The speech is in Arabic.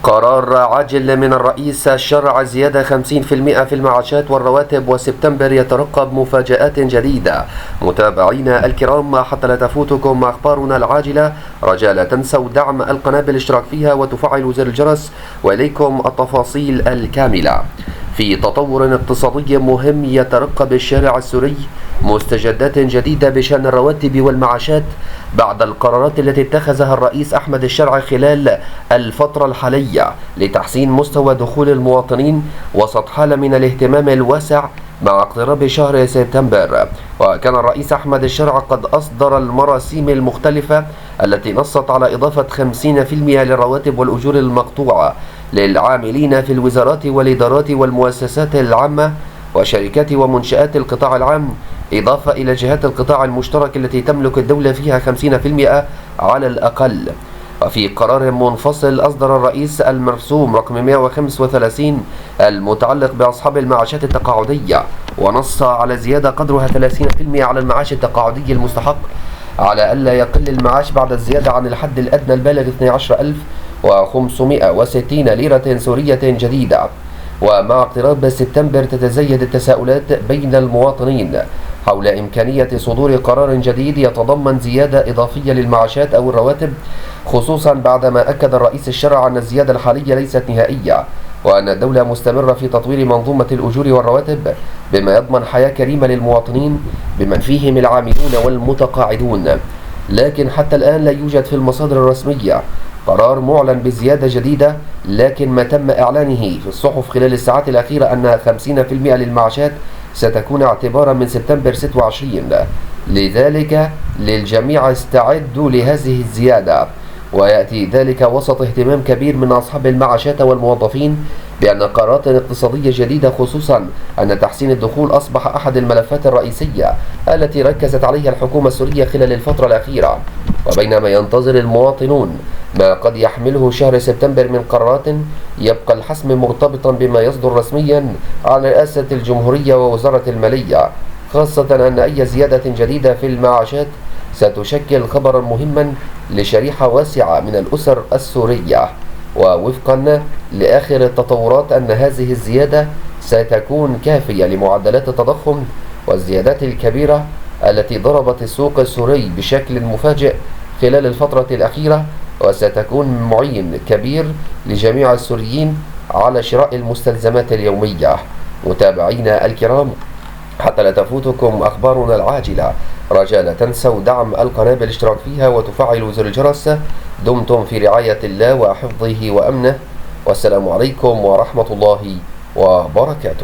قرار عاجل من الرئيس شرع زيادة 50% في المعاشات والرواتب، وسبتمبر يترقب مفاجآت جديدة. متابعينا الكرام، حتى لا تفوتكم أخبارنا العاجلة رجاء لا تنسوا دعم القناة بالاشتراك فيها وتفعلوا زر الجرس، وإليكم التفاصيل الكاملة. في تطور اقتصادي مهم يترقب الشارع السوري مستجدات جديدة بشأن الرواتب والمعاشات بعد القرارات التي اتخذها الرئيس أحمد الشرع خلال الفترة الحالية لتحسين مستوى دخول المواطنين وسط حالة من الاهتمام الواسع مع اقتراب شهر سبتمبر. وكان الرئيس أحمد الشرع قد أصدر المراسيم المختلفة التي نصت على إضافة 50% للرواتب والأجور المقطوعة للعاملين في الوزارات والإدارات والمؤسسات العامة وشركات ومنشآت القطاع العام، إضافة إلى جهات القطاع المشترك التي تملك الدولة فيها 50% على الأقل. وفي قرار منفصل أصدر الرئيس المرسوم رقم 135 المتعلق بأصحاب المعاشات التقاعدية، ونص على زيادة قدرها 30% على المعاش التقاعدي المستحق، على ألا يقل المعاش بعد الزيادة عن الحد الأدنى البالغ 12560 ليرة سورية جديدة. ومع اقتراب سبتمبر تتزايد التساؤلات بين المواطنين حول إمكانية صدور قرار جديد يتضمن زيادة إضافية للمعاشات أو الرواتب، خصوصا بعدما أكد الرئيس الشرع أن الزيادة الحالية ليست نهائية، وأن الدولة مستمرة في تطوير منظومة الأجور والرواتب بما يضمن حياة كريمة للمواطنين بمن فيهم العاملون والمتقاعدون. لكن حتى الآن لا يوجد في المصادر الرسمية قرار معلن بزيادة جديدة، لكن ما تم إعلانه في الصحف خلال الساعات الأخيرة أن 50% للمعاشات ستكون اعتبارا من سبتمبر 26. لذلك للجميع استعدوا لهذه الزيادة، ويأتي ذلك وسط اهتمام كبير من أصحاب المعاشات والموظفين بأن قرارات اقتصادية جديدة، خصوصا أن تحسين الدخول أصبح أحد الملفات الرئيسية التي ركزت عليها الحكومة السورية خلال الفترة الأخيرة. وبينما ينتظر المواطنون ما قد يحمله شهر سبتمبر من قرارات، يبقى الحسم مرتبطا بما يصدر رسميا عن رئاسة الجمهورية ووزارة المالية، خاصة أن أي زيادة جديدة في المعاشات ستشكل خبرا مهما لشريحة واسعة من الأسر السورية. ووفقا لآخر التطورات أن هذه الزيادة ستكون كافية لمعدلات التضخم والزيادات الكبيرة التي ضربت السوق السوري بشكل مفاجئ خلال الفترة الأخيرة، وستكون معين كبير لجميع السوريين على شراء المستلزمات اليومية. متابعينا الكرام، حتى لا تفوتكم أخبارنا العاجلة رجاء لا تنسوا دعم القناة بالاشتراك فيها وتفعلوا زر الجرس. دمتم في رعاية الله وحفظه وأمنه، والسلام عليكم ورحمة الله وبركاته.